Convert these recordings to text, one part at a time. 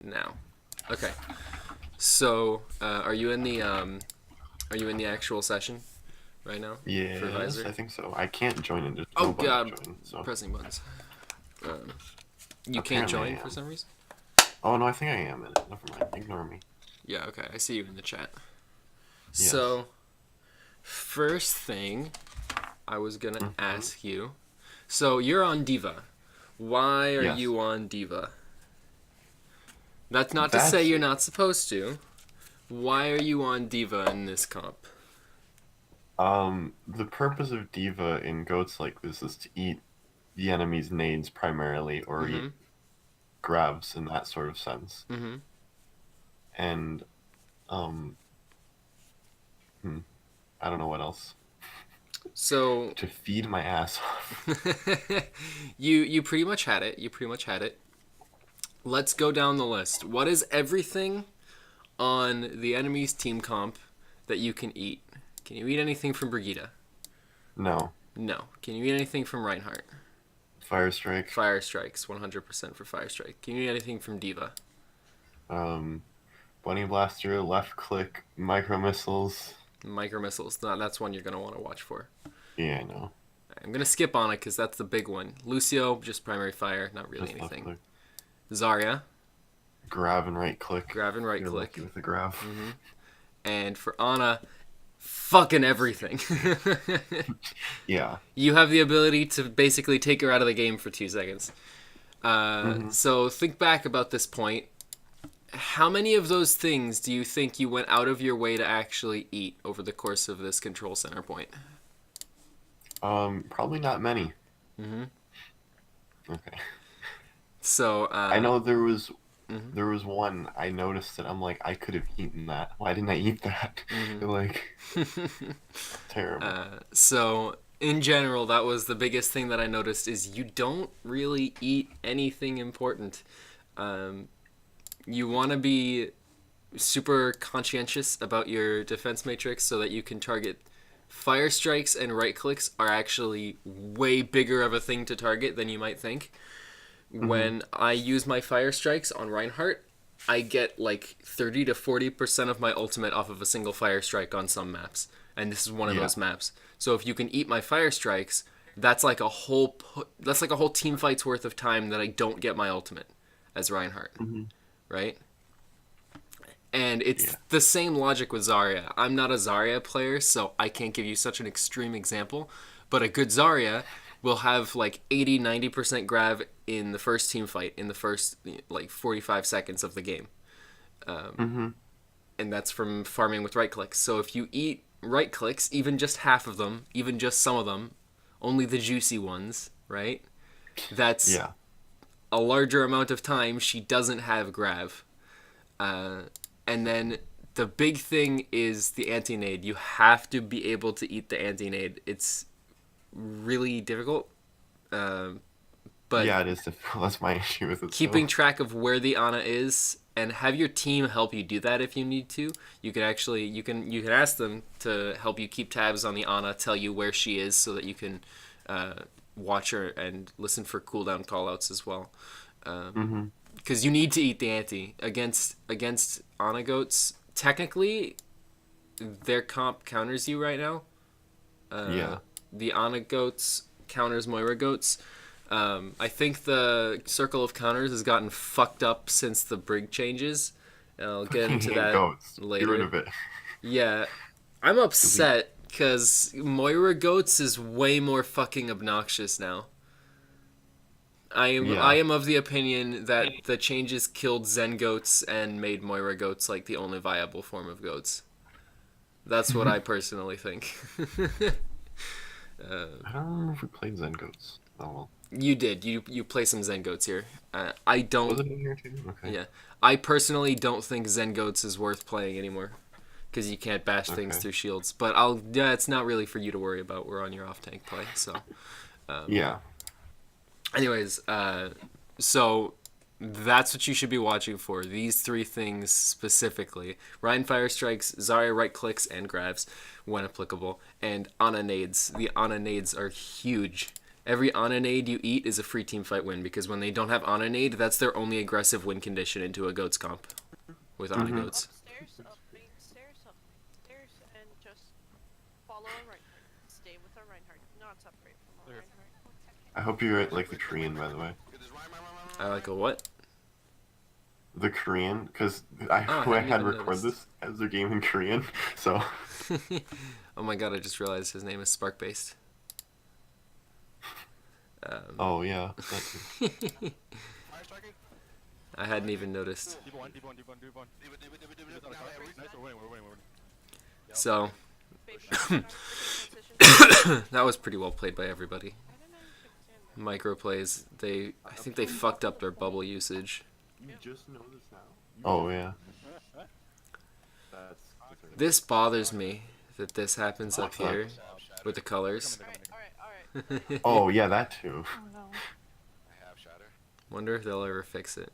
now. Okay. So, are you in the actual session right now for Yes, Visor? I think so. I can't join it. There's Oh no button God, to join. So pressing buttons. Um, you can't apparently join I for am. some reason. Oh no, I think I am in it. Never mind. Ignore me. Yeah. Okay. I see you in the chat. Yes. So, first thing I was gonna Hmm. ask you. So you're on Diva. Why are Yes. you on Diva? That's not to say That's you're not supposed to. Why are you on Diva in this comp? the purpose of Diva in goats like this is to eat the enemy's nades primarily, or eat Mm-hmm. grabs in that sort of sense. Mm-hmm. And um, hmm, I don't know what else. So To feed my ass off. you pretty much had it. You pretty much had it. Let's go down the list. What is everything on the enemy's team comp that you can eat? Can you eat anything from Brigitte? No. No. Can you eat anything from Reinhardt? Fire strike. Fire strikes, 100% for fire strike. Can you eat anything from Diva? Um, bunny blaster. Left click. Micro missiles. Micro missiles. That's one you're gonna want to watch for. Yeah, I know. I'm gonna skip on it because that's the big one. Lucio, just primary fire, not really Just left anything. click. Zarya, Grab and right click. grab and right You're lucky click. with the grab. And for Ana, fucking everything. Yeah. You have the ability to basically take her out of the game for 2 seconds. Hmm. So think back about this point. How many of those things do you think you went out of your way to actually eat over the course of this control center point? Probably not many. Mm-hmm. Okay. So, I know there was mm-hmm, there was one I noticed that I'm like I could have eaten that. Why didn't I eat that? Like mm-hmm. terrible. So in general, that was the biggest thing that I noticed is you don't really eat anything important. Um, you want to be super conscientious about your defense matrix so that you can target fire strikes, and right clicks are actually way bigger of a thing to target than you might think. Hmm. When I use my fire strikes on Reinhardt, I get like 30 to 40% of my ultimate off of a single fire strike on some maps. And this is one of Yeah. those maps. So if you can eat my fire strikes, that's like a whole team fight's worth of time that I don't get my ultimate as Reinhardt, Hmm. right? And it's Yeah. the same logic with Zarya. I'm not a Zarya player, so I can't give you such an extreme example. But a good Zarya will have like 80-90% grab in the first team fight, in the first like 45 seconds of the game. Hmm. And that's from farming with right clicks. So if you eat right clicks, even just half of them, even just some of them, only the juicy ones, right? That's Yeah. a larger amount of time she doesn't have grav. Uh, and then the big thing is the anti-nade. You have to be able to eat the anti-nade. It's really difficult, but Yeah, it is difficult. That's my issue with it keeping though. track of where the Ana is and have your team help you do that if you need to. You can actually you can ask them to help you keep tabs on the Ana, tell you where she is so that you can uh, watch her and listen for cooldown callouts as well. Hmm. Because you need to eat the anti against Ana goats. Technically, their comp counters you right now. Yeah. The Ana goats counters Moira goats. I think the circle of counters has gotten fucked up since the Brig changes. And I'll get Fucking into hate that goats. Get rid later. of it. Yeah, I'm Delete. upset because Moira goats is way more fucking obnoxious now. I Yeah. am of the opinion that the changes killed Zen goats and made Moira goats like the only viable form of goats. That's what I personally think. I don't remember if we played Zen goats. Oh well. You did. You play some Zen goats here. I Was don't. it in here too? Okay. Yeah, I personally don't think Zen goats is worth playing anymore because you can't bash things Okay. through shields. But I'll. Yeah, it's not really for you to worry about. We're on your off tank play. So, Yeah. anyways, so that's what you should be watching for. These three things specifically: Ryan fire strikes, Zarya right clicks and grabs when applicable, and Ana nades. The Ana nades are huge Every Ananade you eat is a free team fight win, because when they don't have Ananade, that's their only aggressive win condition into a goats comp with Ana goats. Upstairs, up main stairs, up main stairs, and just follow a Reinhardt. Stay with our Reinhardt. Not separate from our Reinhardt. I hope you like the Korean, by the way. I like a what? The Korean, because I hadn't had even record noticed. this as a game in Korean, so Oh my god, I just realized his name is Spark based. oh yeah. I hadn't even noticed. So that was pretty well played by everybody. Micro plays, I think they fucked up their bubble usage. You just know this now. Oh yeah. This bothers me that this happens up here with the colors. Alright. Oh yeah, that too. Oh no. Wonder if they'll ever fix it.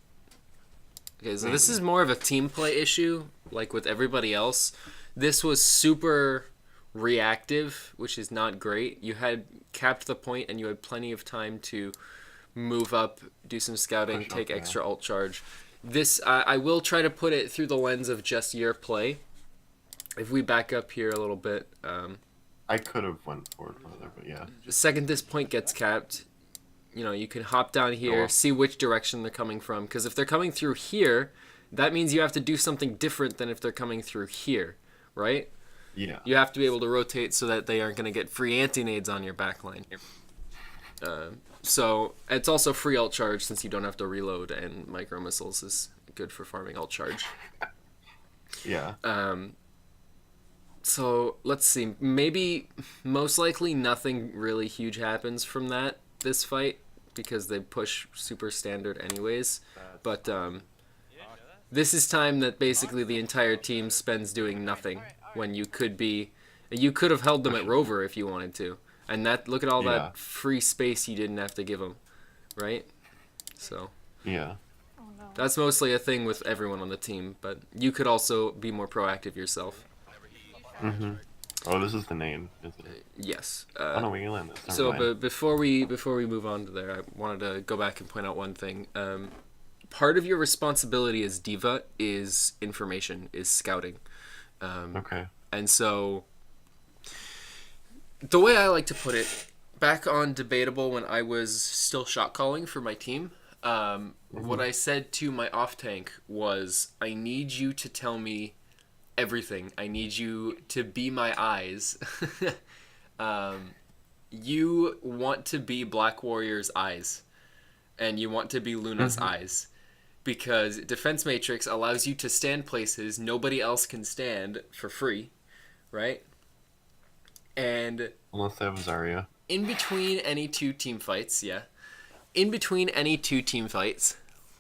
Okay, so this is more of a team play issue, like with everybody else. This was super reactive, which is not great. You had capped the point and you had plenty of time to move up, do some scouting, take extra ult charge. This, I will try to put it through the lens of just your play. If we back up here a little bit, I could have went forward further, but yeah. the second this point gets capped, you know, you can hop down here, see which direction they're coming from. Because if they're coming through here, that means you have to do something different than if they're coming through here, right? Yeah. You have to be able to rotate so that they aren't going to get free anti-nades on your backline. So it's also free ult charge since you don't have to reload, and micro missiles is good for farming ult charge. Yeah. So let's see. Maybe, most likely, nothing really huge happens from this fight because they push super standard anyways. But this is time that basically the entire team spends doing nothing when you could have held them at Rover if you wanted to. And look at all that free space you didn't have to give them, right? So Yeah. Oh no. that's mostly a thing with everyone on the team, but you could also be more proactive yourself. Mhm. Oh, this is the name, isn't it? Yes. Oh no, we can land this. Never So, mind. but before we move on to there, I wanted to go back and point out one thing. Part of your responsibility as diva is information, is scouting, Okay. and so the way I like to put it, back on Debatable when I was still shot calling for my team, what I said to my off tank was, I need you to tell me everything. I need you to be my eyes. You want to be Black Warrior's eyes, and you want to be Luna's eyes, because Defense Matrix allows you to stand places nobody else can stand for free, right? And Unless they have Zarya. in between any two team fights,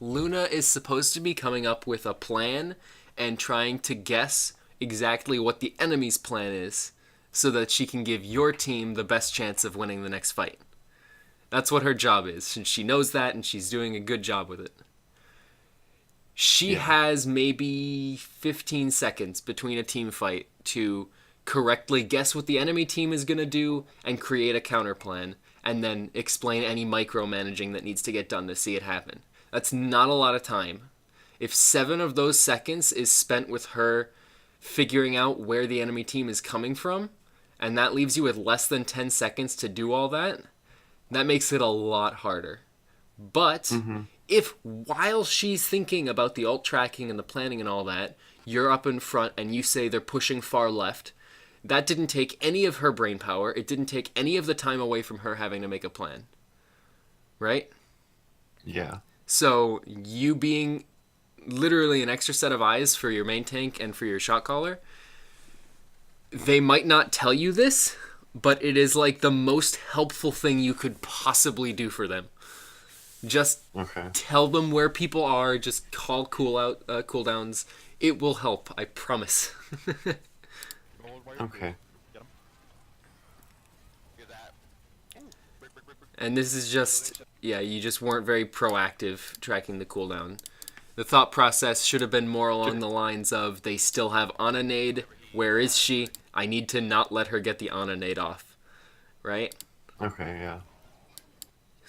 Luna is supposed to be coming up with a plan and trying to guess exactly what the enemy's plan is so that she can give your team the best chance of winning the next fight. That's what her job is, and she knows that, and she's doing a good job with it. She has maybe 15 seconds between a team fight to correctly guess what the enemy team is going to do and create a counter plan, and then explain any micromanaging that needs to get done to see it happen. That's not a lot of time. If 7 of those seconds is spent with her figuring out where the enemy team is coming from, and that leaves you with less than 10 seconds to do all that, that makes it a lot harder. But if while she's thinking about the ult tracking and the planning and all that, you're up in front and you say they're pushing far left, that didn't take any of her brain power. It didn't take any of the time away from her having to make a plan. Right? Yeah. So you being literally an extra set of eyes for your main tank and for your shot caller, they might not tell you this, but it is like the most helpful thing you could possibly do for them. Just tell them where people are, just call cooldowns. It will help, I promise. Okay. And this is just, you just weren't very proactive tracking the cooldown. The thought process should have been more along the lines of, they still have Ana nade, where is she? I need to not let her get the Ana nade off. Right? Okay, yeah.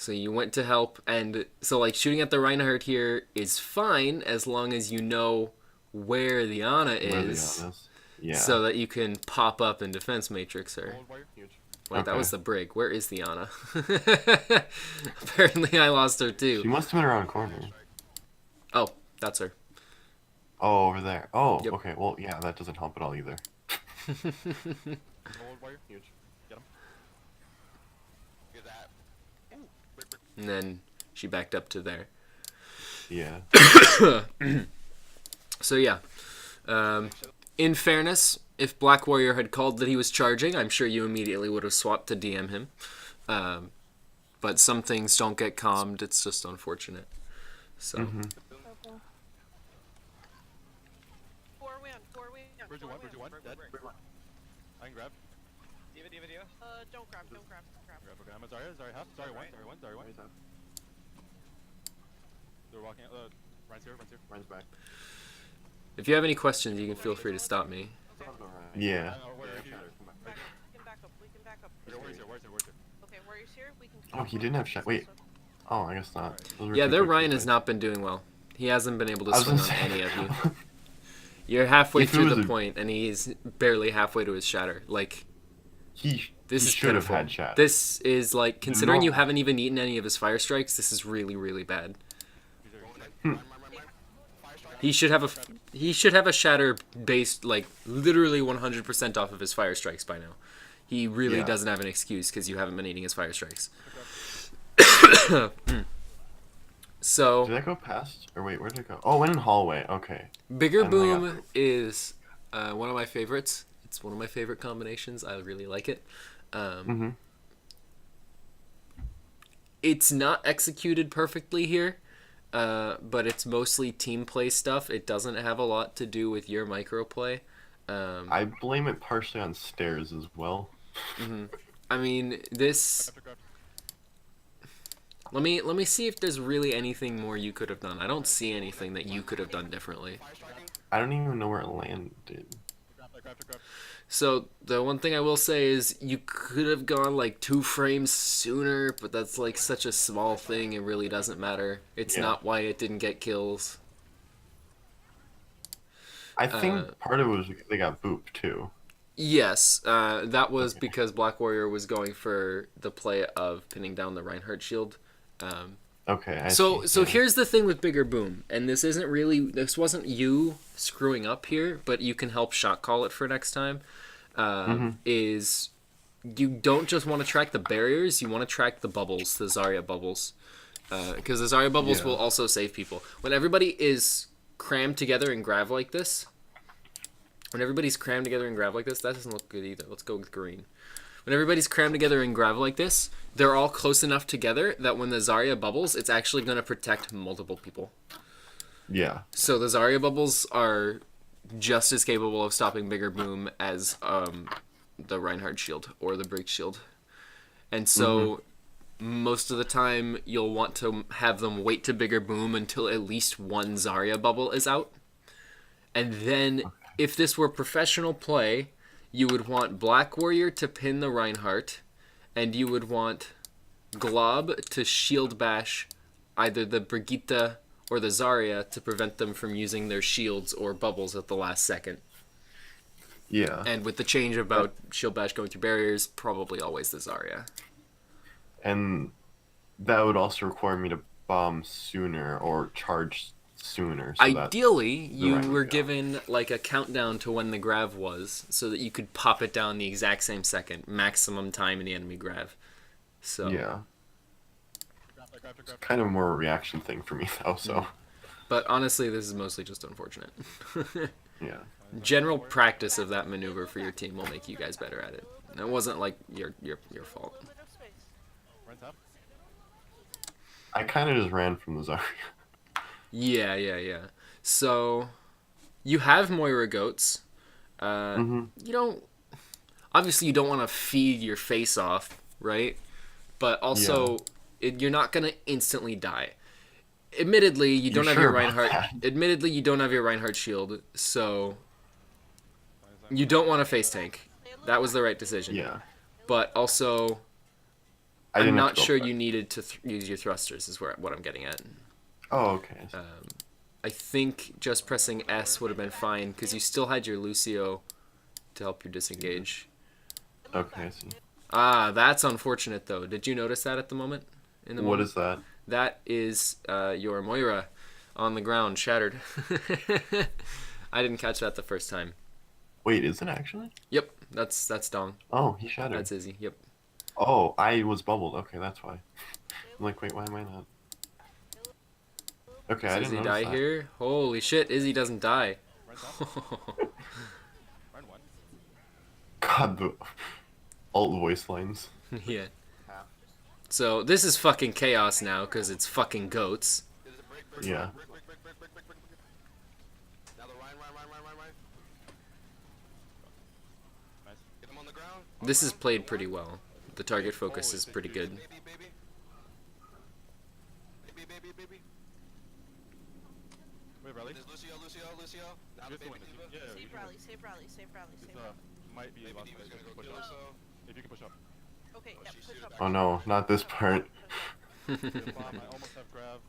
So you went to help, and so like shooting at the Reinhardt here is fine as long as you know where the Ana Where the is, honest. Yeah. so that you can pop up and defense matrix her. Gold wire. Huge. Wait, that Okay. was the brig. Where is the Ana? Apparently I lost her She too. must have been around corner. Oh, that's her. Oh, over there. Oh, Yep. okay. Well, yeah, that doesn't help at all either. Gold wire. Huge. Get him. Get that. And then she backed up to there. Yeah. So yeah, in fairness, if Black Warrior had called that he was charging, I'm sure you immediately would have swapped to DM him. But some things don't get calmed. It's just unfortunate. So Mm-hmm. Four win. Bridge one. Dead. I can grab. Don't grab. Grab. Okay. I'm a Zarya. Zarya half. Zarya one. They're walking out. Ryan's here. Runs back. if you have any questions, you can feel free to stop me. Yeah. Where are you? We can back up. Okay, Warrior's here. Okay, Warrior's here. We can. Oh, he didn't have shot. Wait. Oh, I guess not. Those were Yeah, two their quick Ryan has hits. not been doing well. He hasn't been able to I was swing gonna on say. any of you. You're halfway If it through was the a- point, and he's barely halfway to his shatter. Like, this he is should have pitiful. had shot. This is like, considering you No. haven't even eaten any of his fire strikes, this is really, really bad. He should have a shatter based like literally 100% off of his fire strikes by now. He really Yeah. doesn't have an excuse because you haven't been eating his fire strikes. So Did that go past? Or wait, where did it go? Oh, it went in hallway. Okay. Bigger And then I got Boom is one of my favorites. It's one of my favorite combinations. I really like it. Mm-hmm. It's not executed perfectly here, but it's mostly team play stuff. It doesn't have a lot to do with your microplay. I blame it partially on stairs as well. I mean, this. Grab. Let me see if there's really anything more you could have done. I don't see anything that you could have done differently. I don't even know where it landed. Grab. So the one thing I will say is you could have gone like 2 frames sooner, but that's like such a small thing. It really doesn't matter. It's Yeah. not why it didn't get kills. I think part of it was because they got booped too. Yes, that was Okay. because Black Warrior was going for the play of pinning down the Reinhardt shield. Okay. I So see, yeah. here's the thing with Bigger Boom, and this wasn't you screwing up here, but you can help shot call it for next time. Is you don't just want to track the barriers, you want to track the bubbles, the Zarya bubbles, because the Zarya bubbles Yeah. will also save people. When everybody is crammed together and grav like this, that doesn't look good either. Let's go with green. When everybody's crammed together in gravel like this, they're all close enough together that when the Zarya bubbles, it's actually going to protect multiple people. Yeah. So the Zarya bubbles are just as capable of stopping Bigger Boom as the Reinhardt shield or the Brig shield. And so most of the time, you'll want to have them wait to Bigger Boom until at least one Zarya bubble is out. And then, if this were professional play, you would want Black Warrior to pin the Reinhardt, and you would want Glob to shield bash either the Brigitte or the Zarya to prevent them from using their shields or bubbles at the last second. Yeah. And with the change about shield bash going through barriers, probably always the Zarya. And that would also require me to bomb sooner or charge sooner. So that Ideally, you right were go. given like a countdown to when the grav was, so that you could pop it down the exact same second, maximum time in the enemy grav. So yeah, Grab. kind of more a reaction thing for me though. So But honestly, this is mostly just unfortunate. yeah. General practice of that maneuver for your team will make you guys better at it. It wasn't like your fault. A little bit of space. Ryan's half. I kind of just ran from the Zarya. Yeah. So you have Moira goats. You don't. Obviously, you don't want to feed your face off, right? But also, you're not gonna instantly die. Admittedly, you don't have sure your about Reinhardt. that? Admittedly, you don't have your Reinhardt shield, so you don't want to face tank. That was the right decision. Yeah. But also, I I'm didn't have not to go sure back. you needed to use your thrusters. Is what I'm getting at. Oh, okay. I think just pressing S would have been fine because you still had your Lucio to help you disengage. Okay, I see. Ah, that's unfortunate though. Did you notice that at the moment? In the What moment? is that? That is your Moira on the ground, shattered. I didn't catch that the first time. Wait, is it actually? Yep, that's Dong. Oh, he shattered. That's Izzy. Yep. Oh, I was bubbled. Okay, that's why. I'm like, wait, why am I not? Okay, Does I Izzy didn't die notice that. here? Holy shit, Izzy doesn't die. Run top. Run one. God, the alt voice lines. Yeah. So this is fucking chaos now because it's fucking goats. Yeah. Now the Ryan. Nice. Get him on the ground. This is played pretty well. The target focus is pretty good. Baby. Wait, rally. There's Lucio. Now the Just baby win. diva. Yeah, yeah, Save rally, save rally, save rally, It's, save rally. might be Baby last diva's fight. gonna go Push kill up. us. If you can push up. Okay, Oh, yeah, she push suited up. back. Oh no, not this part. Good bomb. I almost have grab.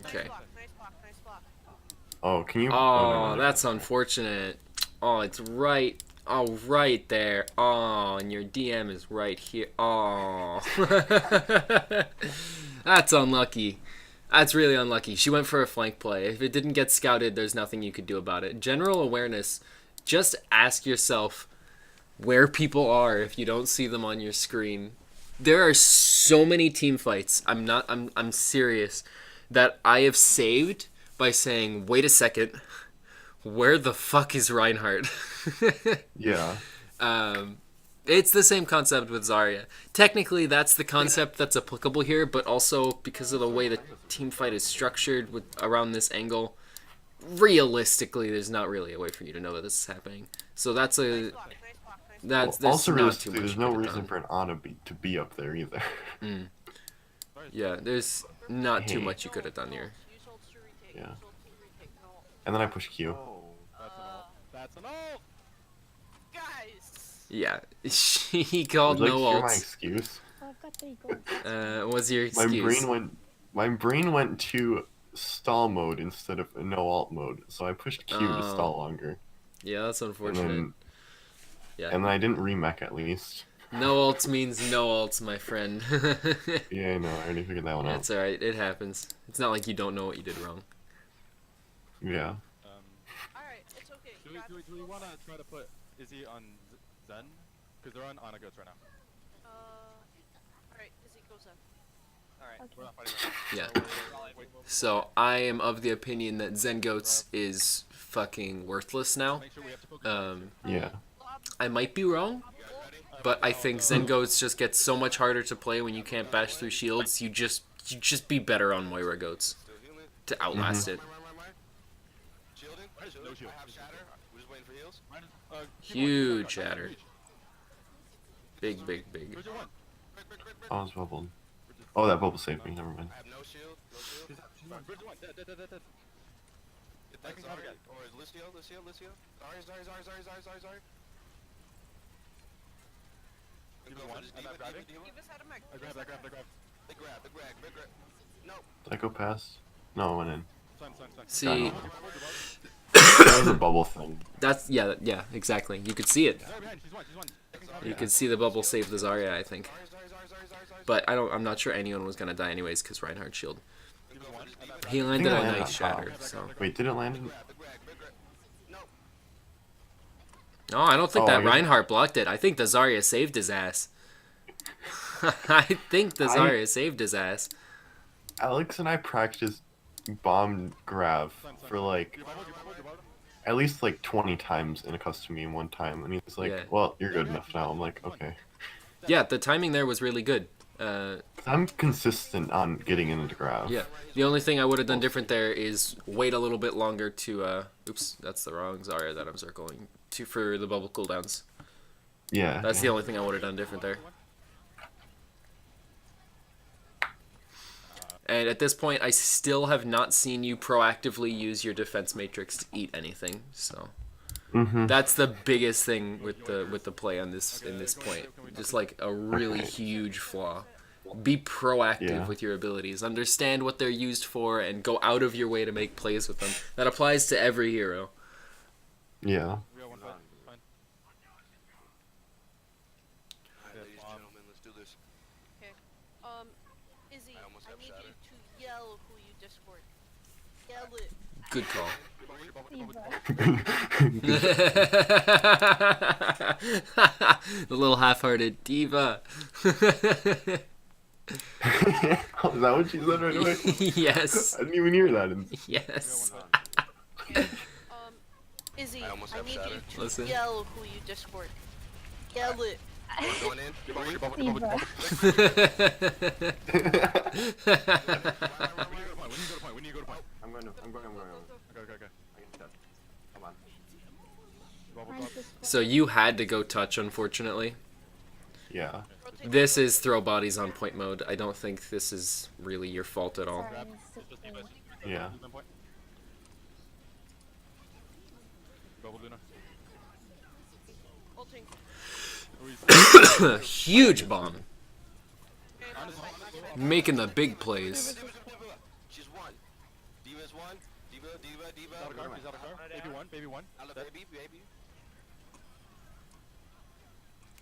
Okay. Nice block. Oh, can you? Oh, no. that's unfortunate. Oh, it's right. Oh, right there. Oh, and your DM is right here. Oh. That's unlucky. That's really unlucky. She went for a flank play. If it didn't get scouted, there's nothing you could do about it. General awareness, just ask yourself where people are if you don't see them on your screen. There are so many team fights. I'm serious that I have saved by saying, "Wait a second. Where the fuck is Reinhardt?" Yeah. It's the same concept with Zarya. Technically, that's the concept that's applicable here, but also because of the way the team fight is structured with around this angle, realistically, there's not really a way for you to know that this is happening. So that's Nice a block. that's Well, also, not too realistically, much. there's you no could have reason done. for an Ana to be up there either. Yeah, there's not too Hey. much you could have done here. Use ults to retake. Yeah. Use ults to retake. No. And then I push Q. Oh, that's an ult. Guys! Yeah, he called Would you no like to hear my ults. excuse? What's your excuse? My brain went to stall mode instead of no alt mode, so I pushed Q to Oh. stall longer. Yeah, that's And unfortunate. then, Yeah. and then I didn't remech at least. No ults means no ults, my friend. Yeah, I know. I already figured that one out. That's alright, it happens. It's not like you don't know what you did wrong. Yeah. Alright, it's okay. Do we want to try to put Izzy on Zen? Because they're on Ana goats right now. Alright, Izzy goes in. Alright. We're not fighting right Yeah. now. Wait. So I am of the opinion that Zen Goats is fucking worthless now. Make sure we have to focus. Yeah. I might be wrong, but I think Zen Goats just gets so much harder to play when you can't bash through shields. You just be better on Moira Goats Still healing. to outlast it. Ryan. Shielding. No shield. I have shatter. We're just waiting for heals. Huge shatter. Big. Where's your one? Oh, I was bubbled. Oh, that bubble saved me. Never mind. I have no shield. Where's your one? Dead. Get that I can have Zarya. it. Or is Lucio? Sorry. Give me one. I'm not grabbing. Give us had a mech. I grab. Big grab. No. Did I go past? No, I went in. Sign. See, That was a bubble thing. that's yeah, exactly. You could see it. Zarya behind. She's one. You could see the bubble save the Zarya, I think. Sorry. But I'm not sure anyone was gonna die anyways because Reinhardt shield. Give me one. He landed I a landed nice on shatter. top. So Wait, did it land in? Big grab. No. no, I don't think Oh, that I guess- Reinhardt blocked it. I think the Zarya saved his ass. I think the Zarya saved his ass. Alex and I practiced bomb grab for like at least like 20 times in a custom game one time, and he's like, Yeah. "Well, you're good enough now." I'm like, "Okay." Yeah, the timing there was really good. I'm consistent on getting into grab. Yeah. The only thing I would have done different there is wait a little bit longer to oops, that's the wrong Zarya that I'm circling to for the bubble cooldowns. Yeah. That's the only thing I would have done different there. And at this point, I still have not seen you proactively use your defense matrix to eat anything. So Mm-hmm. That's the biggest thing with the play on this in this point. Just like a really huge flaw. Be proactive Yeah. with your abilities. Understand what they're used for and go out of your way to make plays with them. That applies to every hero. Yeah. We got one fight. Fine. Alright, ladies and gentlemen, let's do this. Okay. Izzy, I almost I have need shatter. you to yell who you Discord. Yell it. Good call. The little half-hearted diva. Oh, is that what she said right away? Yes. I didn't even hear that. Yes. Izzy, I almost I have need shatter. you to Listen. yell who you Discord. Yell it. Going in. Diva. We need to go to point. We need to go to point. I'm going. Okay. Come on. Bubble drop. So you had to go touch, unfortunately. Yeah. Rotate. This is throw bodies on point mode. I don't think this is really your fault at all. Sorry, Just Diva. Yeah. Diva point. Bubble Luna. Ulting. Huge bomb. Okay, last fight. Making the big plays. She's one. Diva's one. Diva. He's out of car. Baby one. I love baby.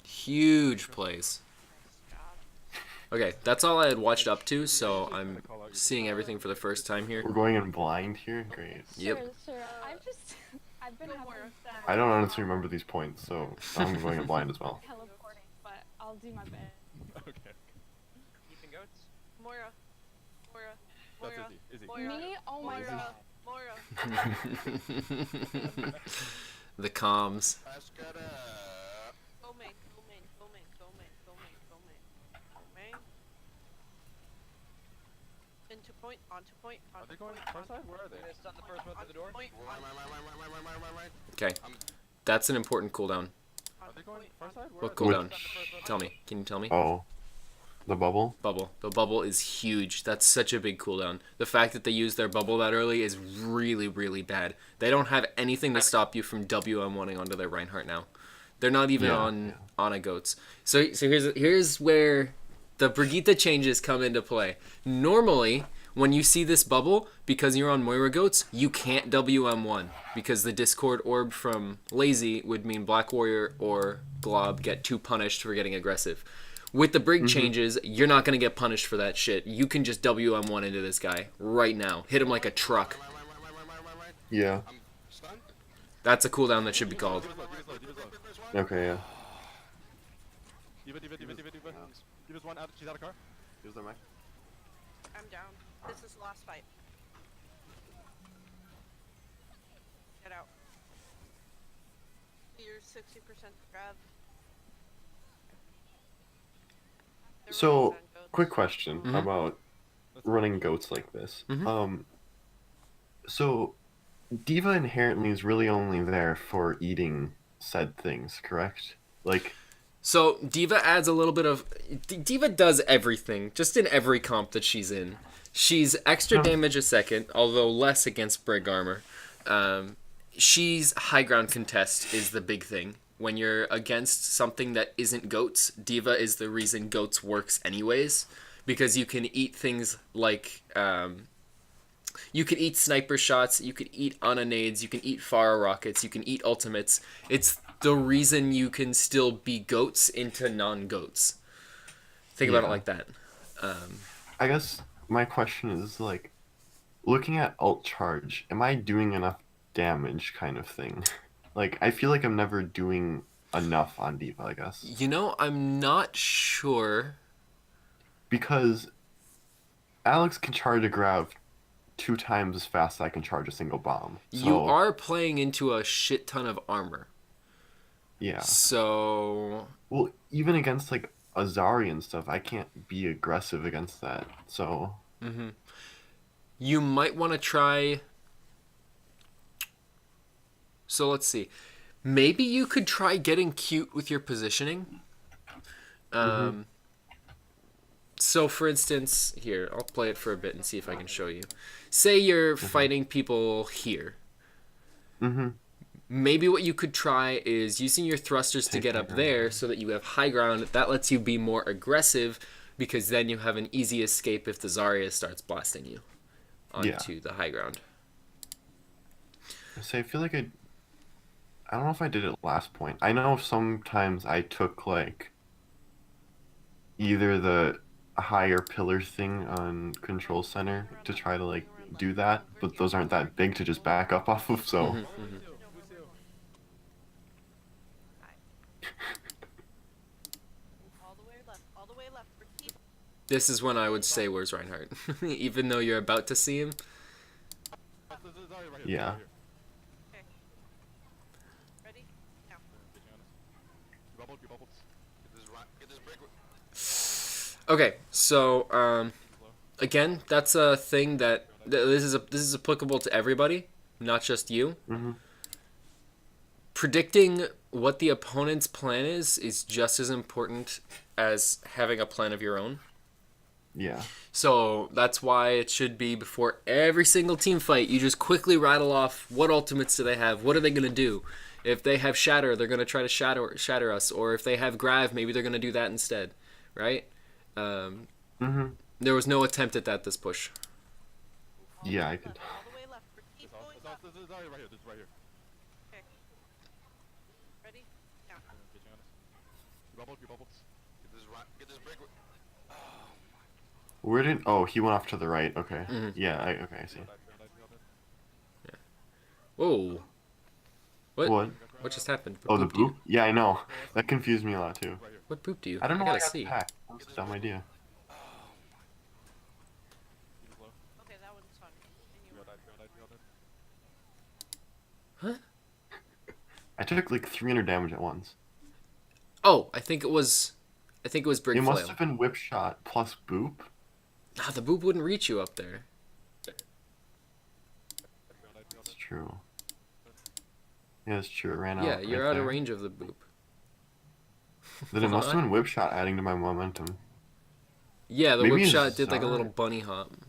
Huge plays. Okay, that's all I had watched up to, so I'm seeing everything for the first time here. We're going in blind here. Great. Yep. Sure. I've been having I don't honestly remember these points, so I'm going in blind as well. teleporting, but I'll do my best. Okay. Keeping goats? Moira. That's Izzy. Moira. Me? Oh my god. Moira. The comms. Pascada. Go main. Into point, onto point, Are onto they going point, far onto side? Where are they? Missed on the first one through the door. point, Right. Okay, that's an important cooldown. Are they going far side? Where What are they? cooldown? Tell me. Can you tell me? Oh, the bubble. Bubble. The bubble is huge. That's such a big cooldown. The fact that they use their bubble that early is really, really bad. They don't have anything to stop you from WM1ing onto their Reinhardt now. They're not even on a goats. So here's where the Brigitte changes come into play. Normally, when you see this bubble, because you're on Moira goats, you can't WM1 because the Discord orb from Lazy would mean Black Warrior or Glob get too punished for getting aggressive. With the Brig changes, you're not going to get punished for that shit. You can just WM1 into this guy right now. Hit him like a truck. Yeah. I'm stunned. That's a cooldown that should be called. Diva's low. Okay. Yeah. Diva. Diva's one out. She's out of car. Here's the mic. I'm down. This is the last fight. Get out. You're 60% grab. They're So, running on goats. quick question Mhm. about running goats like this. Mhm. So Diva inherently is really only there for eating said things, correct? Like, So Diva adds a little bit of... Diva does everything, just in every comp that she's in. She's extra damage a second, although less against Brig armor. She's high ground contest is the big thing. When you're against something that isn't goats, Diva is the reason goats works anyways. Because you can eat things like... you can eat sniper shots, you can eat Ana-nades, you can eat Pharah rockets, you can eat ultimates. It's the reason you can still be goats into non-goats. Think about it Yeah. like that. I guess my question is, like, looking at alt charge, am I doing enough damage kind of thing? Like, I feel like I'm never doing enough on Diva, I guess. You know, I'm not sure. Because Alex can charge a grav 2 times as fast as I can charge a single bomb. So, You are playing into a shit ton of armor. Yeah. So... Well, even against, like, Azari and stuff, I can't be aggressive against that. So, You might want to try... So let's see. Maybe you could try getting cute with your positioning. So for instance, here, I'll play it for a bit and see if I can show you. Say you're fighting people here. Maybe what you could try is using your thrusters to Take get high up ground. there so that you have high ground. That lets you be more aggressive because then you have an easy escape if the Zarya starts blasting you onto the high ground. So I feel like I don't know if I did it last point. I know sometimes I took like either the higher pillar thing on control center to try to like do that, but those aren't that big to just back up off of, so Mhm. All the way left. All the way left. For T. This is when I would say, where's Reinhardt? Even though you're about to see him. Sorry, right here. Yeah. Right here. Ready? Now. Pitching on us. You bubbled. You bubbled. Get this break. Okay, so Slow. again, that's a thing that this is applicable to everybody, not just you. Mhm. Predicting what the opponent's plan is just as important as having a plan of your own. Yeah. So that's why it should be before every single team fight, you just quickly rattle off what ultimates do they have, what are they going to do. If they have Shatter, they're going to try to shatter us, or if they have Grav, maybe they're going to do that instead, right? Mhm. There was no attempt at that this push. All the Yeah, way I could. left, all the way left. For T. This off. Going This off. up. This is Zarya right here. This is right here. Ready? Now. Pitching on us. You bubbled. You bubbled. Get this break. Where did he went off to the right, okay. Mhm. Yeah, okay, I see. Real dive. Whoa. What? What? What just happened? Oh, the boop do you- boop? Yeah, I know. That confused me a lot too. Right here. What boop do you? I don't know why I gotta got see. attacked. That was a dumb idea. Keep it low. Okay, that one's on me. And you Real were dive. Real dive. Real dive. I took like 300 damage at once. Oh, I think it was Brig It must Flail. have been whip shot plus boop. Ah, the boop wouldn't reach you up there. Real dive. Real It's dive. true. Yeah, it's true. It ran out. Yeah, you're right out there. of range of the boop. Then it must have What? been whip shot adding to my momentum. Yeah, the Maybe whip it's shot did like a little Zarya. bunny hop. Alright,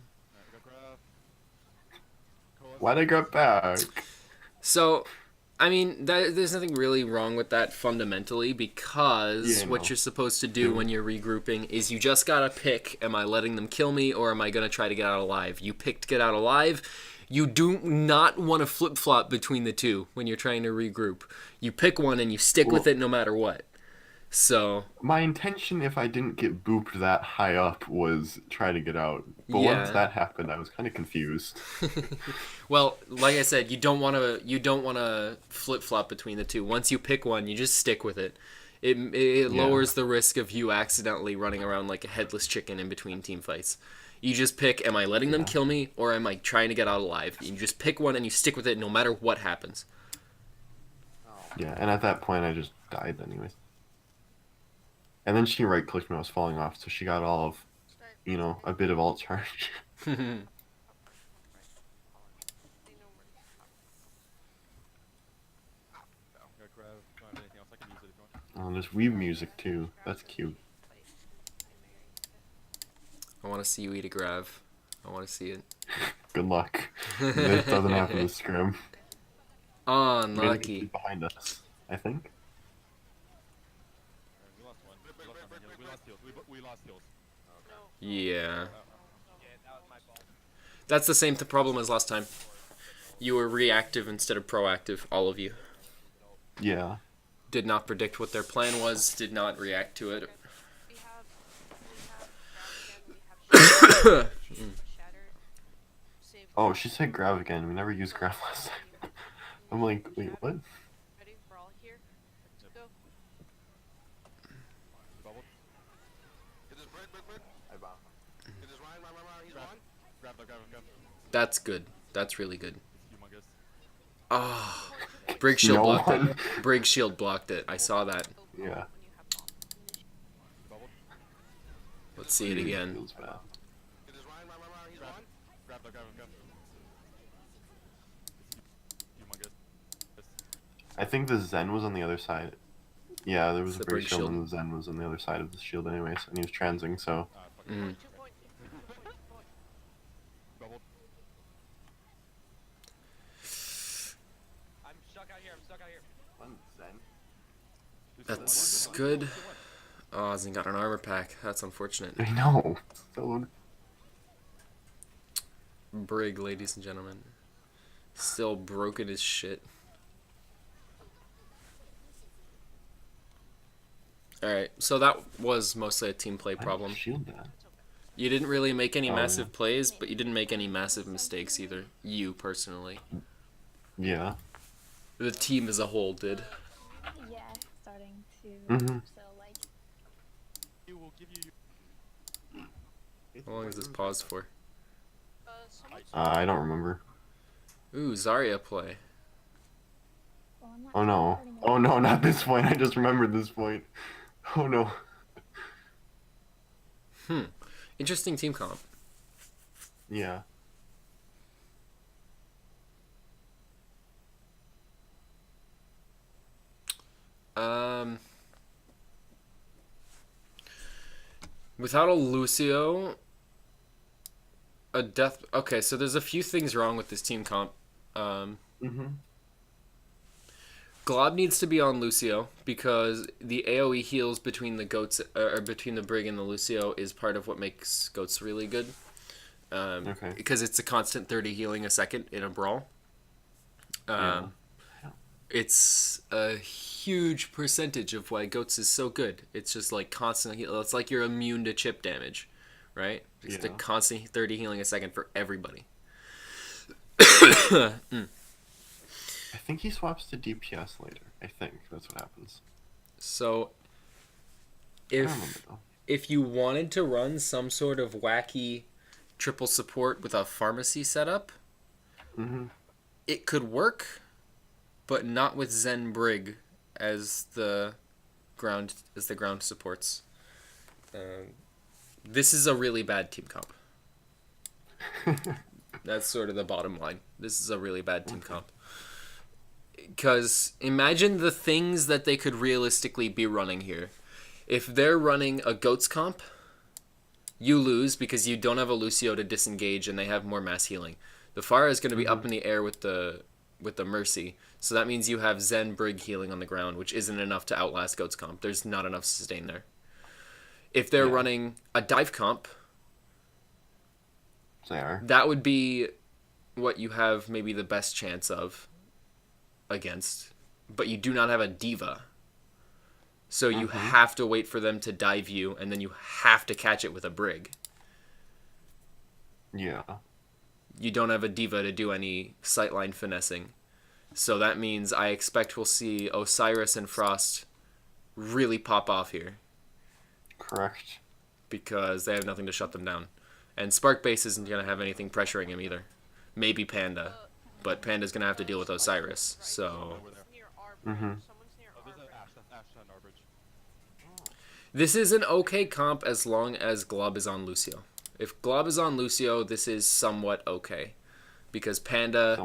we got Grav. Coa. Why'd I grab back? So, I mean, there's nothing really wrong with that fundamentally because Yeah, what no. you're supposed to do when you're regrouping is you just gotta pick, am I letting them kill me or am I gonna try to get out alive? You picked get out alive. You do not want to flip-flop between the two when you're trying to regroup. You pick one and you stick with Well- it no matter what. So, My intention, if I didn't get booped that high up, was try to get out. But Yeah. once that happened, I was kind of confused. well, like I said, you don't want to flip-flop between the two. Once you pick one, you just stick with it. It Yeah. lowers the risk of you accidentally running around like a headless chicken in between team fights. You just pick, am I letting them kill me or am I trying to get out alive? You just pick one and you stick with it no matter what happens. Yeah, and at that point, I just died anyways. And then she right-clicked when I was falling off, so she got all of, a bit of alt charge. They know where We got Grav. Don't have anything else. I can use it if you want. Oh, there's weeb music too. That's cute. I want to see you eat a grav. I want to see it. Good luck. This doesn't happen to Scrim. Oh, Maybe they can unlucky. keep behind us, I think. Alright, we lost one. We lost nothing. We lost heals. We lost heals. Yeah. Yeah, that was my fault. That's the same problem as last time. You were reactive instead of proactive, all of you. Yeah. Did not predict what their plan was, did not react to it. We have Shatter. Save. Oh, she said Grav again. We never used Grav last time. I'm like, wait, what? Ready? We're all here. Let's go. You bubbled. Get this break. Get this Ryan. He's Grab. on. Grab. Grab. That's good. That's really good. It's humongous. Oh, Brig Shield No blocked one. it. Brig Shield blocked it. I saw that. Yeah. When you have bombs. You bubbled. Let's see it again. Feels bad. Get this Ryan. He's Grab. on. Grab. It's humongous. I think the Zen was on the other side. Yeah, there was It's a the break break shield shield. and the Zen was on the other side of the shield anyways, and he was transing, so... Fuck. Mm. 2 point. Bubbled. I'm stuck out here. I'm stuck That's good. Oh, hasn't got an armor pack. That's unfortunate. I know. So Brig, ladies and gentlemen. Still broken as shit. Alright, so that was mostly a team play problem. Shield that. You didn't really make any Oh, massive plays, but you didn't make any massive mistakes either. You, personally. Yeah. The team as a whole did. Yeah, starting to. Mhm. So like. He will give you. How long is this pause for? Someone's I don't remember. Ooh, Zarya play. Well, I'm not Oh no. starting Oh no, not this point. I just remembered this point. Oh no. Interesting team comp. Yeah. Without a Lucio, a death. Okay, so there's a few things wrong with this team comp. Mhm. Glob needs to be on Lucio because the AoE heals between the goats or between the Brig and the Lucio is part of what makes goats really good. Okay. Because it's a constant 30 healing a second in a brawl. Yeah. It's a huge percentage of why goats is so good. It's just like constant heal. It's like you're immune to chip damage, right? Just a Yeah. constant 30 healing a second for everybody. I think he swaps to DPS later. I think that's what happens. So I don't remember though. if you wanted to run some sort of wacky triple support with a pharmacy setup, Mhm. it could work, but not with Zen Brig as the ground supports. This is a really bad team comp. That's sort of the bottom line. This is a really bad team comp. Because imagine the things that they could realistically be running here. If they're running a goats comp, you lose because you don't have a Lucio to disengage and they have more mass healing. The Pharah is going to be up in the air with the Mercy, so that means you have Zen Brig healing on the ground, which isn't enough to outlast goats comp. There's not enough sustain there. If they're running a dive comp, They are. that would be what you have maybe the best chance of against, but you do not have a diva. So you have to wait for them to dive you, and then you have to catch it with a Brig. Yeah. You don't have a diva to do any sightline finessing. So that means I expect we'll see Osiris and Frost really pop off here Correct. because they have nothing to shut them down. And Spark Base isn't going to have anything pressuring him either. Maybe Panda, but Panda's going to have to deal with Osiris. So Over there. near our Mhm. Someone's near Oh, our there's an bridge. Ash. That's Ash on our bridge. this is an okay comp as long as Glob is on Lucio. If Glob is on Lucio, this is somewhat okay. Because Panda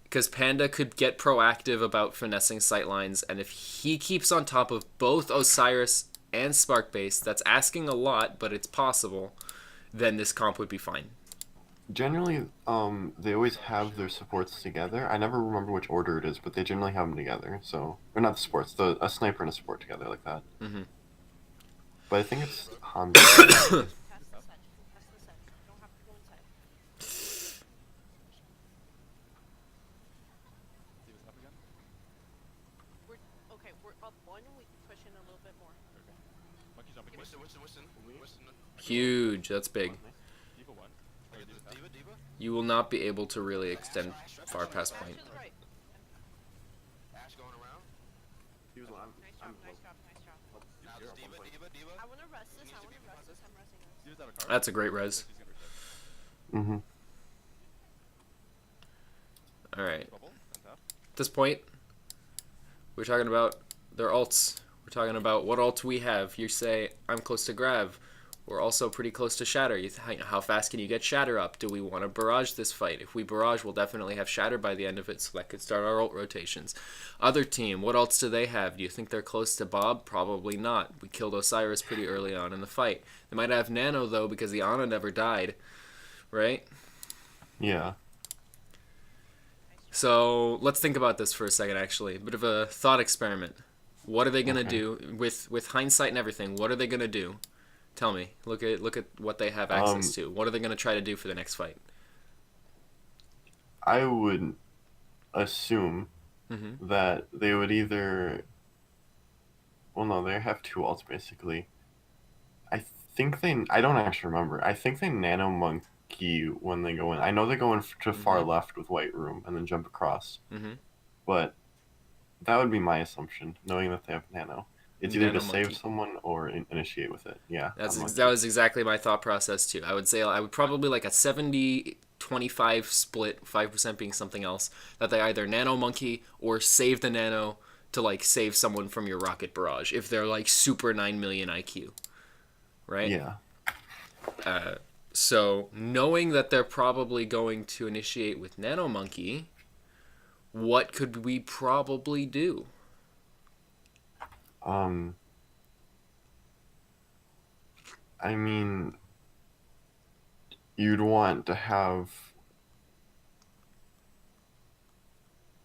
could get proactive about finessing sightlines, and if he keeps on top of both Osiris and Sparkbase, that's asking a lot, but it's possible, then this comp would be fine. Generally, they always have their supports together. I never remember which order it is, but they generally have them together. So, or not the supports, a sniper and a support together like that. Mhm. But I think it's Hamza. Test the set. Test the set. You don't have to go inside. See what's up again? We're up one. We can push in a little bit more. Monkey jumping. Winston. Huge, that's big. Diva 1. Or Diva. Diva. You will not be able to really extend far past point. To the right. Ash going around. He was on. Nice job. Nice job. Nice job. Now there's Diva. I want to rest this. I'm resting this. Diva's out of card. That's a great res. She's gonna reset. Alright. Bubble. And tap. At this point, we're talking about their alts. We're talking about what alt we have. You say, I'm close to Grav. We're also pretty close to Shatter. How fast can you get Shatter up? Do we want to barrage this fight? If we barrage, we'll definitely have Shatter by the end of it, so that could start our ult rotations. Other team, what alts do they have? Do you think they're close to Bob? Probably not. We killed Osiris pretty early on in the fight. They might have Nano, though, because the Ana never died. Right? Yeah. So let's think about this for a second. Actually, a bit of a thought experiment. What are they gonna do with hindsight and everything? What are they gonna do? Tell me. Look at what they have access to. What are they gonna try to do for the next fight? I would assume Mm-hmm. that they would either. Well, no, they have two ults basically. I think they. I don't actually remember. I think they nano monkey when they go in. I know they go in to far left with white room and then jump across. Mm-hmm. But that would be my assumption, knowing that they have nano. It's either Nano to monkey. save someone or initiate with it. Yeah. That monkey. was exactly my thought process too. I would probably like a 70-25 split, 5% being something else, that they either nano monkey or save the nano to like save someone from your rocket barrage if they're like super 9 million IQ. Right? Yeah. So, knowing that they're probably going to initiate with nano monkey, what could we probably do? I mean, you'd want to have.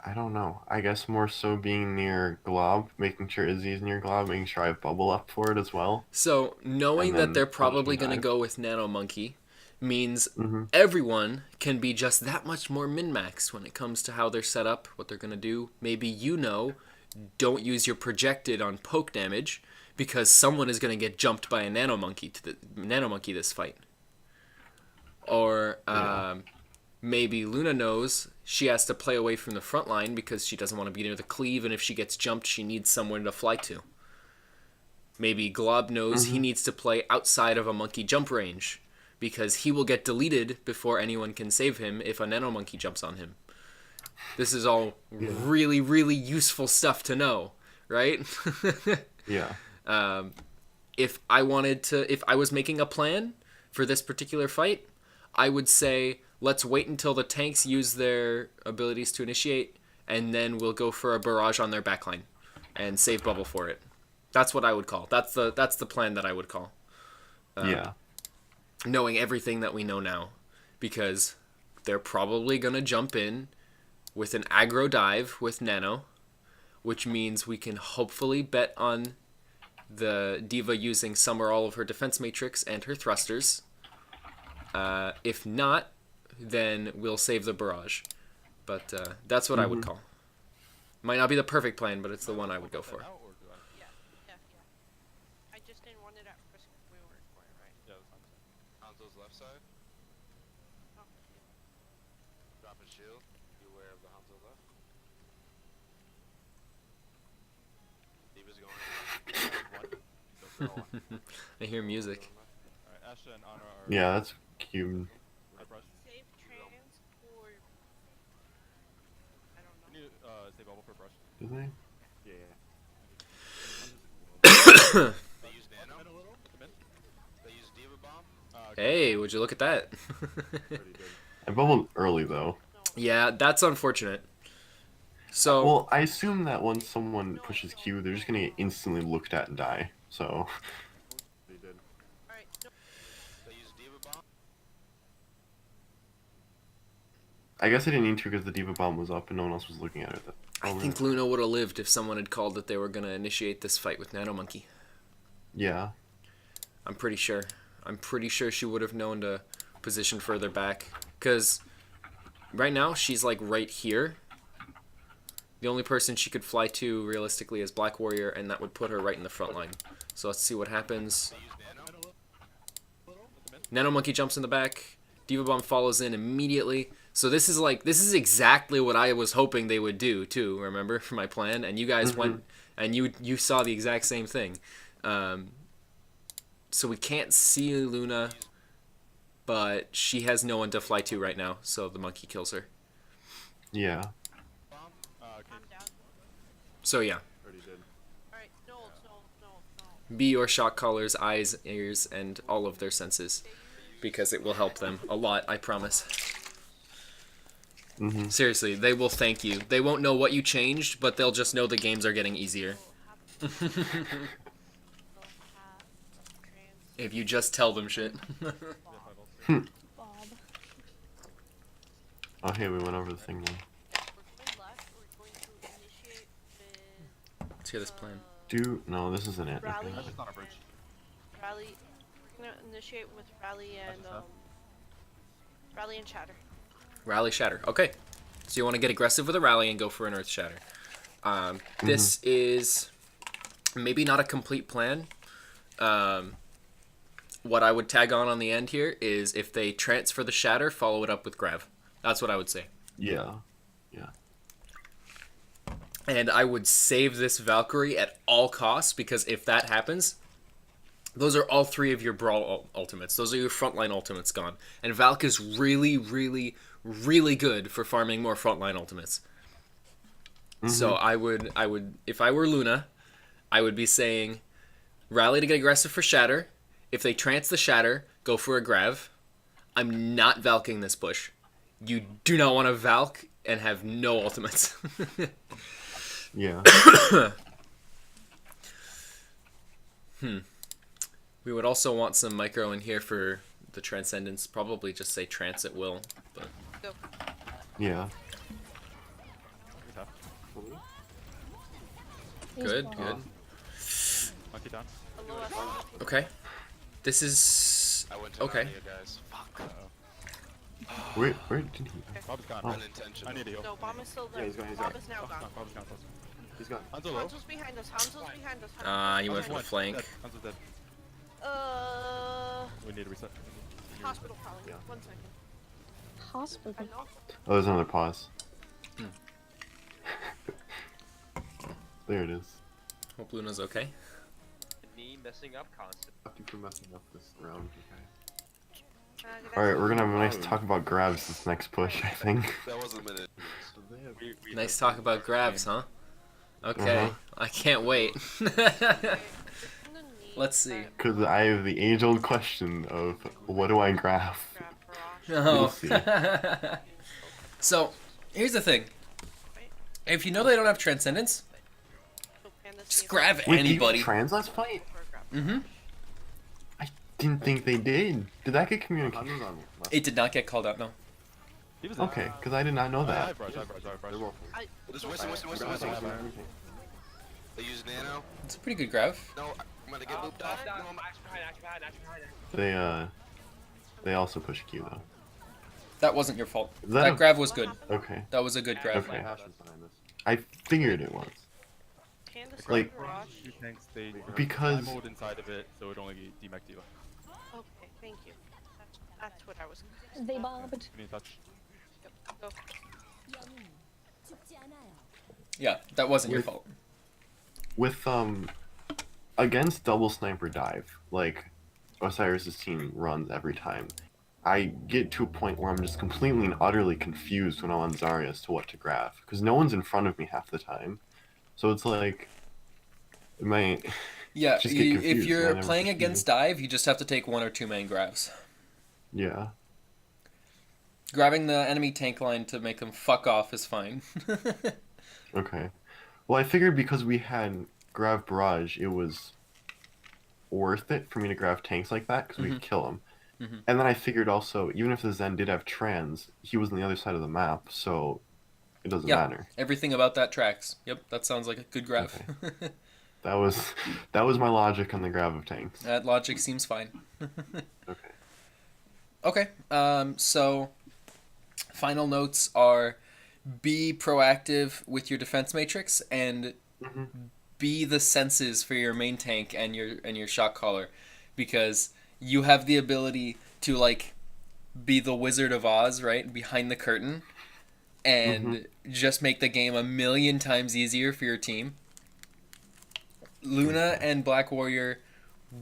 I don't know. I guess more so being near Glob, making sure Izzy's near Glob, making sure I have bubble up for it as well. So, knowing And that then they're probably punching going to dive. go with nano monkey means Mhm. everyone can be just that much more min-maxed when it comes to how they're set up, what they're going to do. Maybe don't use your projected on poke damage because someone is going to get jumped by a nano monkey this fight. Or maybe Luna knows she has to play away from the front line because she doesn't want to be near the cleave, and if she gets jumped, she needs somewhere to fly to. Maybe Glob knows he needs to play outside of a monkey jump range because he will get deleted before anyone can save him if a nano monkey jumps on him. This is all really, really useful stuff to know, right? Yeah. If I was making a plan for this particular fight, I would say let's wait until the tanks use their abilities to initiate, and then we'll go for a barrage on their backline and save bubble for it. That's what I would call. That's the plan that I would call. Yeah. Knowing everything that we know now, because they're probably gonna jump in with an aggro dive with nano, which means we can hopefully bet on the diva using some or all of her defense matrix and her thrusters. If not, then we'll save the barrage. But that's what I would call. Might not be the perfect plan, but it's the one I would go for. Now, or do I? Yeah. I just didn't want it at risk if we weren't going right. Yeah, that's fine. Hanzo's left side. Oh, Dropping shield. Beware of the Hanzo left. Diva's going. One. Go for one. I hear music. Alright, Asha and Honor are. Yeah, that's cube. Red brush. Save trans or I don't Can know. you say bubble for brush? Did they? They use nano. Mid a little. The mid. They use Diva bomb. Hey, would you look at that? I bubbled early though. Yeah, that's unfortunate. So, Well, I assume that once someone pushes Q, they're just gonna get instantly looked at and die. So. Alright, no. They use Diva bomb. I guess I didn't need to because the Diva Bomb was up and no one else was looking at it. I think Luna would have lived if someone had called that they were going to initiate this fight with Nano Monkey. Yeah. I'm pretty sure. I'm pretty sure she would have known to position further back. Because right now, she's like right here. The only person she could fly to, realistically, is Black Warrior, and that would put her right in the front line. So let's see what happens. They use nano. Nano Monkey jumps in the back. Diva Bomb follows in immediately. So this is exactly what I was hoping they would do too. Remember, for my plan, and you guys went and you saw the exact same thing. So we can't see Luna, but she has no one to fly to right now. So the monkey kills her. Yeah. Bomb. Okay. I'm down. So yeah, Already did. Alright, no. be your shock collars, eyes, ears, and all of their senses, because it will help them a lot. I promise. Seriously, they will thank you. They won't know what you changed, but they'll just know the games are getting easier. If you just tell them shit. Bob. Oh, hey, we went over the thing then. hear this plan. No, this isn't it. Rally. Okay. It's not a bridge. Rally. We're gonna initiate with rally and rally and shatter. Rally Shatter. Okay. So you want to get aggressive with a rally and go for an Earth Shatter. This is maybe not a complete plan. What I would tag on the end here is if they transfer the Shatter, follow it up with Grav. That's what I would say. Yeah. And I would save this Valkyrie at all costs, because if that happens, those are all 3 of your Brawl ultimates. Those are your frontline ultimates gone. And Valk is really, really, really good for farming more frontline ultimates. So I would, if I were Luna, I would be saying, rally to get aggressive for Shatter. If they trance the Shatter, go for a Grav. I'm not Valking this push. You do not want to Valk and have no ultimates. Yeah. We would also want some micro in here for the Transcendence. Probably just say trance at will. But Go. Yeah. Tough. good. Monkey down. Below us. Okay. This is I went to okay. Narnia, guys. Fuck. Where did he? Bob's gone. Oh. Unintentional. I need to heal. No, bomb is still there. Yeah, he's gone, he's Bomb gone. is now gone. Bob's gone. He's gone. Hanzo low. Hanzo's behind us. Hanzo's behind us. You went for the Hanzo's flank. dead. Hanzo's dead. Uh, We need to reset. hospital calling. Yeah. 1 second. Hospital. I know. Oh, there's another pause. There it is. Hope Luna's okay. Me messing up constantly. Thank you for messing up this round. Good Alright, we're gonna have a afternoon. nice talk about grabs this next push, I think. That wasn't a minute. Nice talk about grabs, huh? Okay. Uh-huh. I can't wait. Okay, we're gonna need Let's see. Because I have the age-old question of, what do I grab? grab Oh. We'll see. So, here's the thing. If you know they don't have Transcendence, just grab Wait, anybody. did you trans last fight? Mm-hmm. I didn't think they did. Did that get communicated? It did not get called out, no. He was dead. Okay, because I did not know I that. have brush. Just Winston. They use nano. It's a pretty good grab. No, I'm gonna get looped off. No, I'm They also push Q though. That wasn't your fault. Is that That a- grab was good. Okay. That was a good grab. Okay. I figured it was. Candace Like- and Garage. Two tanks, they Because- mode inside of it, so it only demech Diva. Okay, thank you. That's what I was. They bobbed. Give me a touch. Go. Yeah, that wasn't your With- fault. With against double sniper dive, like Osiris's team runs every time, I get to a point where I'm just completely and utterly confused when I'm on Zarya as to what to grab, because no one's in front of me half the time. So it's like, my Yeah, just get if confused, and I you're never playing proceed. against dive, you just have to take 1 or 2 main grabs. yeah. Grabbing the enemy tank line to make them fuck off is fine. Okay. Well, I figured because we had Grav Barrage, it was worth it for me to grab tanks like that, because we could kill him. Mhm. And then I figured also, even if the Zen did have trans, he was on the other side of the map, so it doesn't Yeah. matter. Everything about that tracks. Yep, that sounds like a good grab. That was my logic on the grab of tanks. That logic seems fine. Okay. Okay, so final notes are be proactive with your defense matrix and be the senses for your main tank and your shot caller, because you have the ability to like be the Wizard of Oz, right, behind the curtain, and just make the game 1,000,000 times easier for your team. Luna and Black Warrior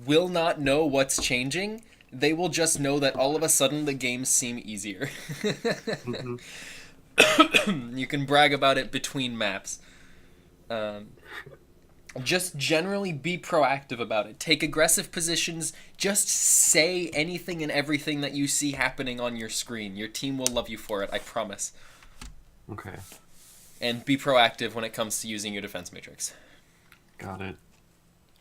will not know what's changing. They will just know that all of a sudden the games seem easier. You can brag about it between maps. Just generally be proactive about it. Take aggressive positions. Just say anything and everything that you see happening on your screen. Your team will love you for it, I promise. Okay. And be proactive when it comes to using your defense matrix. Got it.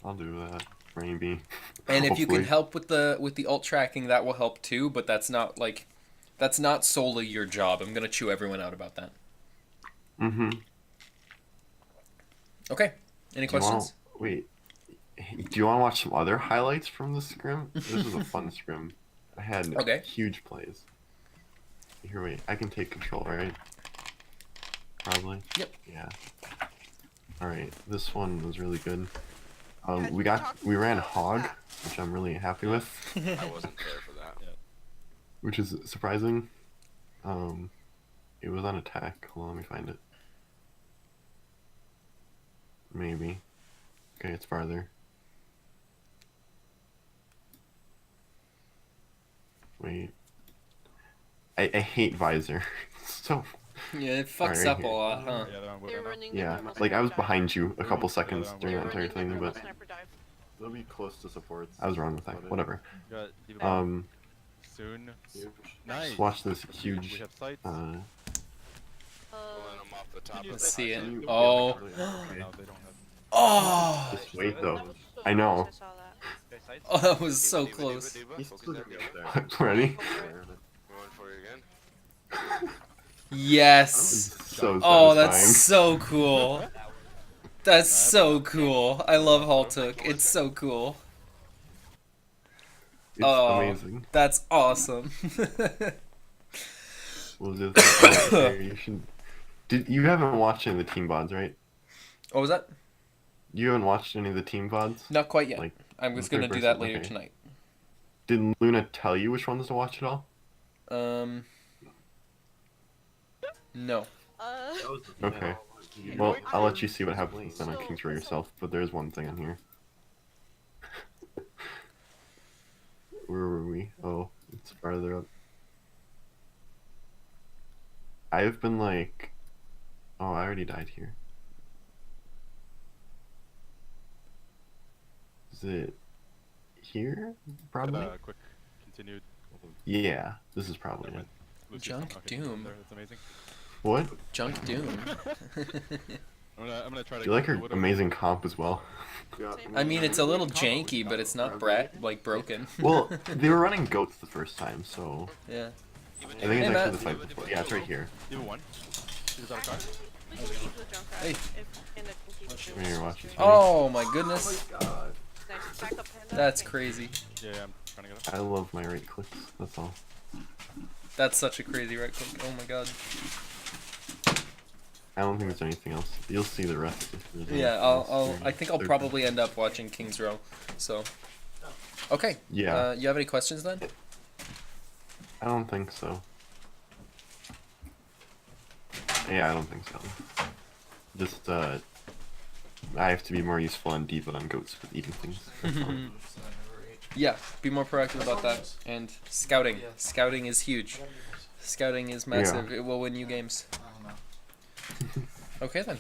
I'll do that. Maybe. And if you can Hopefully. help with the alt tracking, that will help too, but that's not solely your job. I'm gonna chew everyone out about that. Mm-hmm. Okay. Any Do you wanna- questions? Wait. Do you want to watch some other highlights from the scrim? This was a fun scrim. I had Okay. huge plays. Here, wait. I can take control, right? Probably. Yep. Yeah. All right. This one was really good. Guys, We ran about hog, that. which I'm really happy with, I wasn't there for that. which is surprising. It was on attack. Hold on, let me find it. Maybe. Okay, it's farther. Wait. I hate visor. So Yeah, it fucks Alright, up a here. lot, huh? Yeah, they're on wood They're right now. running the yeah, normal like I was sniper dive. behind you a couple Yeah, seconds they're on during They're that entire running the thing, normal but sniper dive. they'll be close to supports. I was wrong with that. Whatever. Got D.Va soon. Nice. Just watch this We huge. have sights. Pulling them off the top Let's of see the it. island. Oh. No, they don't have. Oh! Just wait That though. was so I know. close, I saw that. Okay, sights. Oh, that was Diva, so diva, close. diva, diva. He's Focus still there. gonna be up there. Ready? Go for it. Going for it again. Yes! So Oh, that's satisfying. so cool. That's so cool. I love Haltook. It's so cool. It's Oh. amazing. That's awesome. We'll just. Oh, okay, you should. You haven't watched any of the team VODs, right? What was that? You haven't watched any of the team VODs? Not quite yet. Like, I'm just the gonna third do that person, later okay. tonight. Did Luna tell you which ones to watch at all? No. Okay. Well, I'll let you see what happens then on King's Row yourself, but there's one thing on here. Where were we? Oh, it's farther up. I've been like... Oh, I already died here. Is it here? Probably? Quick continued. Yeah, this is probably it. Lucy. Junk Okay, Doom. there, that's amazing. What? Junk Doom. I'm gonna try to. Do you like her get the amazing comp as well? I mean, it's a little janky, but it's not like broken. Well, they were running goats the first time, so... Yeah. I think it's Hey, actually Matt. the fight before. Yeah, it's right here. D.Va one. Is that a car? We can keep the junk Hey. Panda can keep it. Right here, watch this. Oh my goodness. Nice. Back up, Panda. That's Okay. crazy. Yeah, I'm trying to get up. I love my right clicks, that's all. That's such a crazy right click. Oh my god. I don't think there's anything else. You'll see the rest. If there's Yeah, anything else. I think I'll probably end up watching King's Row. So. Okay. Yeah. You have any questions then? I don't think so. Yeah, I don't think so. Just, I have to be more useful on D.Va on goats with eating things. That's all. Yeah, be more proactive about that. And scouting. Scouting is huge. Scouting is massive. It will win you games. Okay then.